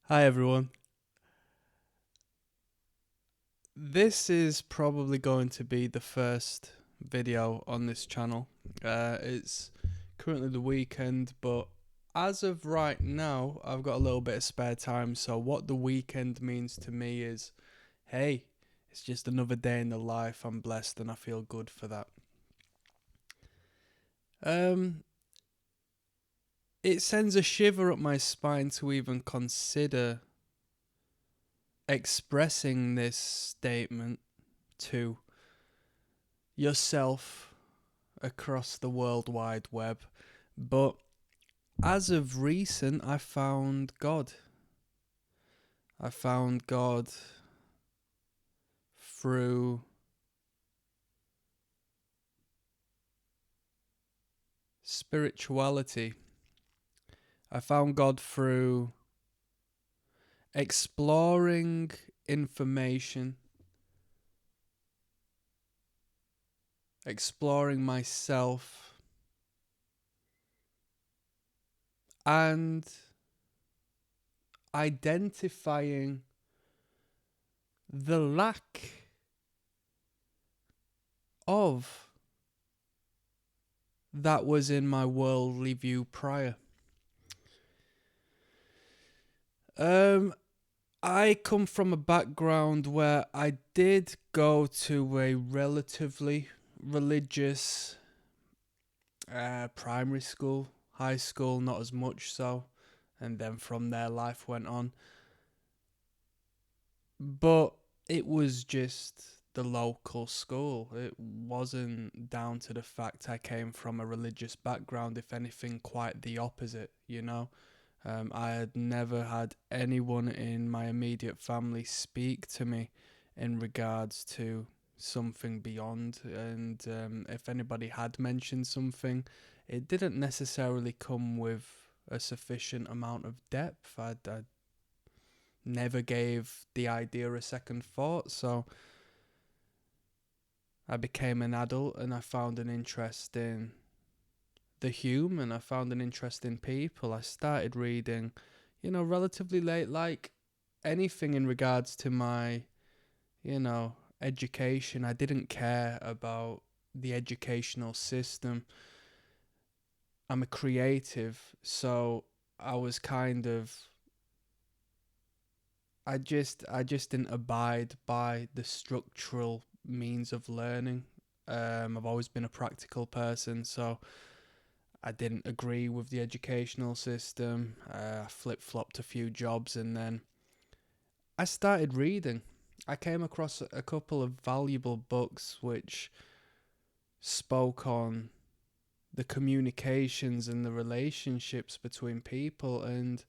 Hi everyone. This is probably going to be the first video on this channel. It's currently the weekend, but as of right now, I've got a little bit of spare time. So, what the weekend means to me is hey, it's just another day in the life. I'm blessed and I feel good for that. Um, it sends a shiver up my spine to even consider expressing this statement to yourself across the World Wide Web. But as of recent, I found God. I found God through spirituality. I found God through exploring information, exploring myself, and identifying the lack of that was in my worldly view prior. Um, I come from a background where I did go to a relatively religious primary school, high school, not as much so, and then from there life went on. But it was just the local school. It wasn't down to the fact I came from a religious background, if anything, quite the opposite, you know? I had never had anyone in my immediate family speak to me in regards to something beyond. And if anybody had mentioned something, it didn't necessarily come with a sufficient amount of depth. I never gave the idea a second thought. So I became an adult and I found an interest in the human. I found an interest in people. I started reading, relatively late, like anything in regards to my, education. I didn't care about the educational system. I'm a creative, so I was kind of I just didn't abide by the structural means of learning. I've always been a practical person, so I didn't agree with the educational system. I flip flopped a few jobs and then I started reading. I came across a couple of valuable books which spoke on the communications and the relationships between people, and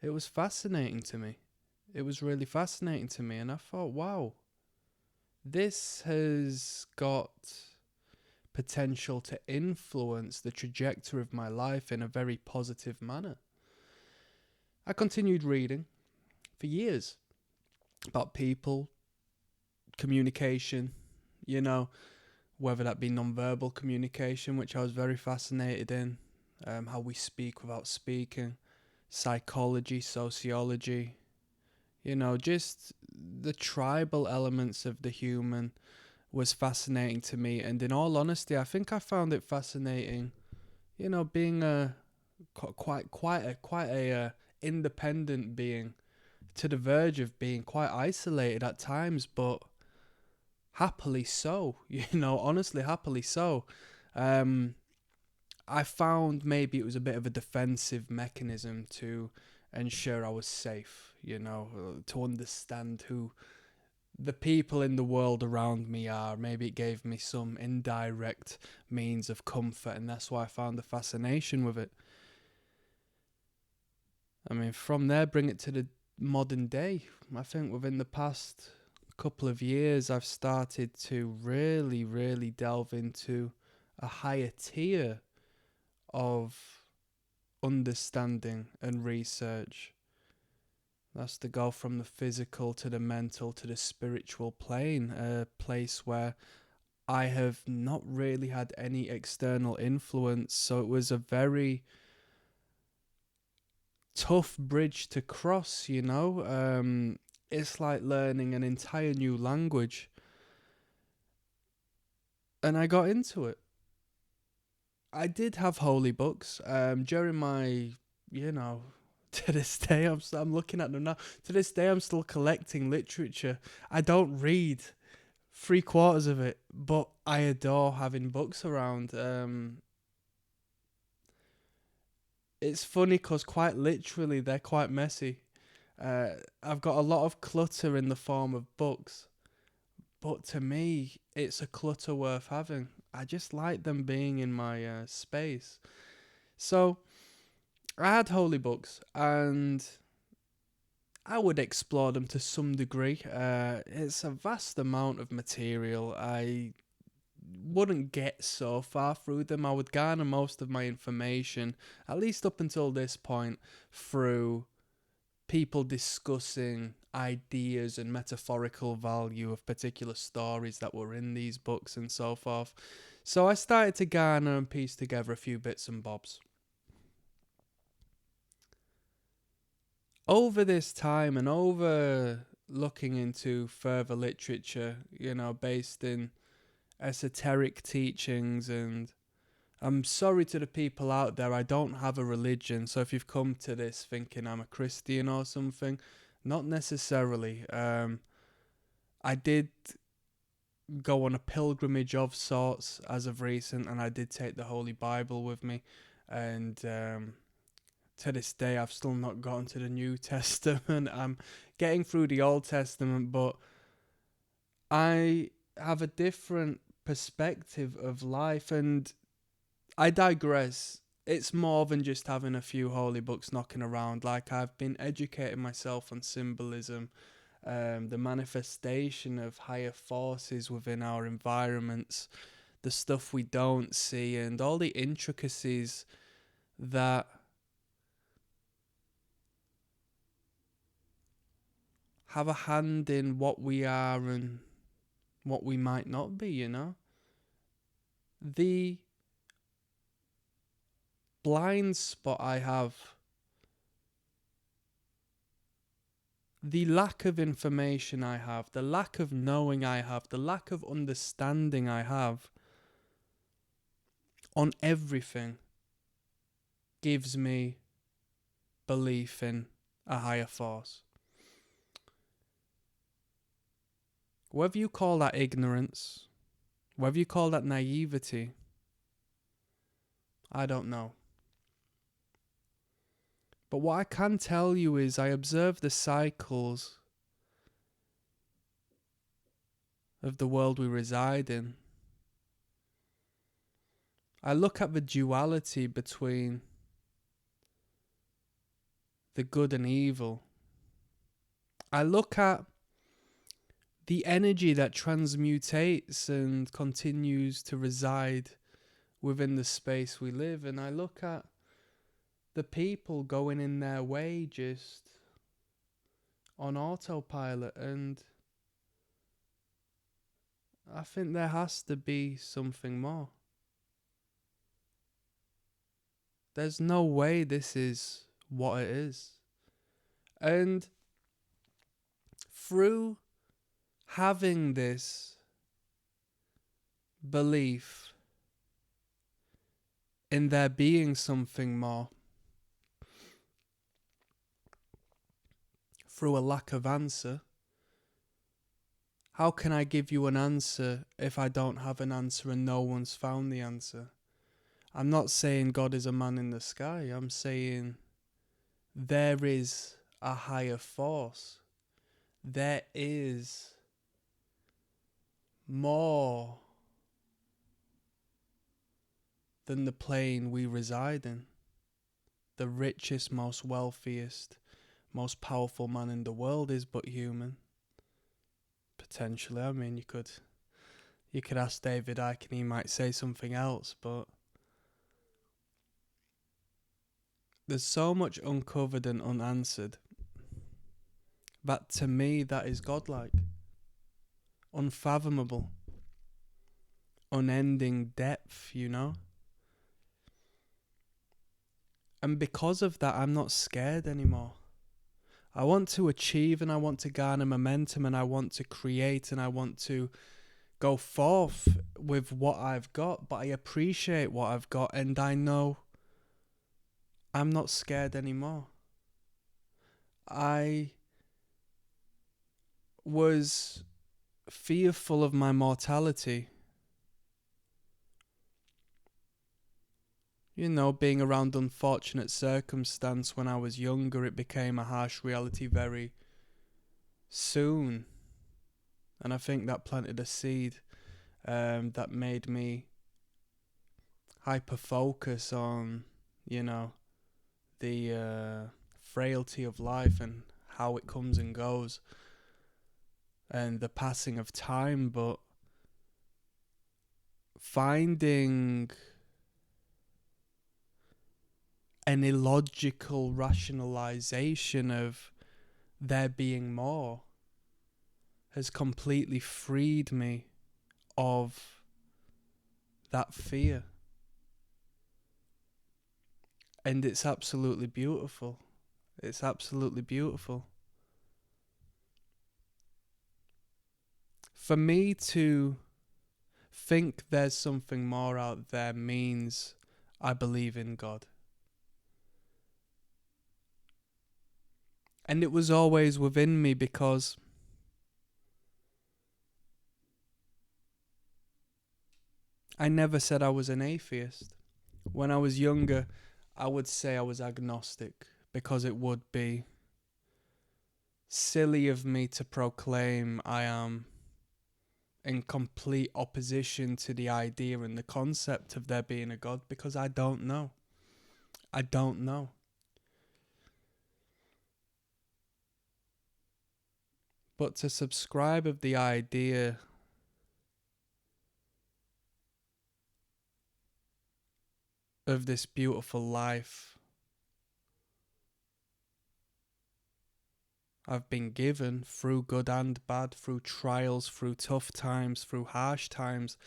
it was fascinating to me. It was really fascinating to me, and I thought, wow, this has got potential to influence the trajectory of my life in a very positive manner. I continued reading for years about people, communication, you know, whether that be non-verbal communication, which I was very fascinated in, how we speak without speaking, psychology, sociology, just the tribal elements of the human was fascinating to me. And in all honesty, I think I found it fascinating, being a quite a independent being to the verge of being quite isolated at times, but happily so. Honestly, happily so. Um, I found maybe it was a bit of a defensive mechanism to ensure I was safe. To understand who the people in the world around me are. Maybe it gave me some indirect means of comfort, and that's why I found the fascination with it. I mean, from there, bring it to the modern day. I think within the past couple of years, I've started to really, really delve into a higher tier of understanding and research. That's to go from the physical to the mental to the spiritual plane, a place where I have not really had any external influence. So it was a very tough bridge to cross, you know. It's like learning an entire new language. And I got into it. I did have holy books during my, you know, to this day, I'm looking at them now. To this day, I'm still collecting literature. I don't read 3/4 of it, but I adore having books around. It's funny because quite literally, they're quite messy. I've got a lot of clutter in the form of books, but to me, it's a clutter worth having. I just like them being in my space. So I had holy books, and I would explore them to some degree. It's a vast amount of material. I wouldn't get so far through them. I would garner most of my information, at least up until this point, through people discussing ideas and metaphorical value of particular stories that were in these books and so forth. So I started to garner and piece together a few bits and bobs. Over this time and over looking into further literature, you know, based in esoteric teachings, and I'm sorry to the people out there, I don't have a religion, so if you've come to this thinking I'm a Christian or something, not necessarily. I did go on a pilgrimage of sorts as of recent, and I did take the Holy Bible with me, and to this day I've still not gotten to the New Testament. I'm getting through the Old Testament, but I have a different perspective of life, and I digress. It's more than just having a few holy books knocking around. Like, I've been educating myself on symbolism, the manifestation of higher forces within our environments, the stuff we don't see, and all the intricacies that have a hand in what we are and what we might not be, you know? The blind spot I have, the lack of information I have, the lack of knowing I have, the lack of understanding I have on everything gives me belief in a higher force. Whether you call that ignorance, whether you call that naivety, I don't know. But what I can tell you is I observe the cycles of the world we reside in. I look at the duality between the good and evil. I look at the energy that transmutates and continues to reside within the space we live, and I look at the people going in their way just on autopilot, and I think there has to be something more. There's no way this is what it is. And through having this belief in there being something more, through a lack of answer, how can I give you an answer if I don't have an answer and no one's found the answer? I'm not saying God is a man in the sky. I'm saying there is a higher force. There is more than the plane we reside in. The richest, most wealthiest, most powerful man in the world is but human. Potentially. I mean, you could ask David Icke and he might say something else, but there's so much uncovered and unanswered that to me that is godlike, unfathomable, unending depth, you know? And because of that, I'm not scared anymore. I want to achieve and I want to garner momentum and I want to create and I want to go forth with what I've got, but I appreciate what I've got and I know I'm not scared anymore. I was fearful of my mortality. You know, being around unfortunate circumstance when I was younger, it became a harsh reality very soon. And I think that planted a seed that made me hyper focus on, you know, the frailty of life and how it comes and goes and the passing of time. But finding an illogical rationalization of there being more has completely freed me of that fear. And it's absolutely beautiful. It's absolutely beautiful. For me to think there's something more out there means I believe in God. And it was always within me because I never said I was an atheist. When I was younger, I would say I was agnostic because it would be silly of me to proclaim I am in complete opposition to the idea and the concept of there being a God because I don't know. I don't know. But to subscribe of the idea of this beautiful life I've been given through good and bad, through trials, through tough times, through harsh times,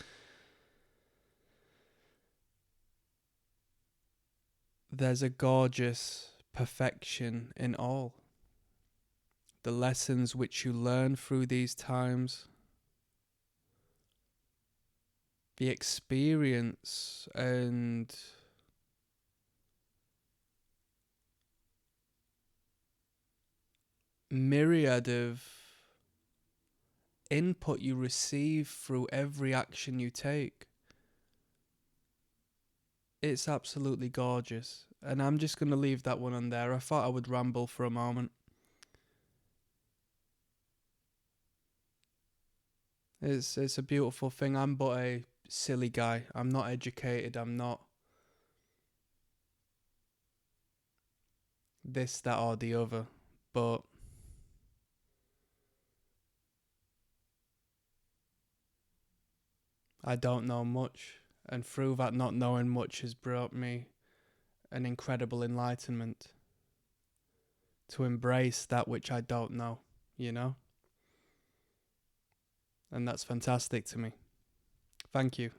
there's a gorgeous perfection in all. The lessons which you learn through these times, the experience and myriad of input you receive through every action you take. It's absolutely gorgeous. And I'm just going to leave that one on there. I thought I would ramble for a moment. It's a beautiful thing. I'm but a silly guy. I'm not educated. I'm not this, that, or the other. But I don't know much. And through that not knowing much has brought me an incredible enlightenment to embrace that which I don't know, you know? And that's fantastic to me. Thank you.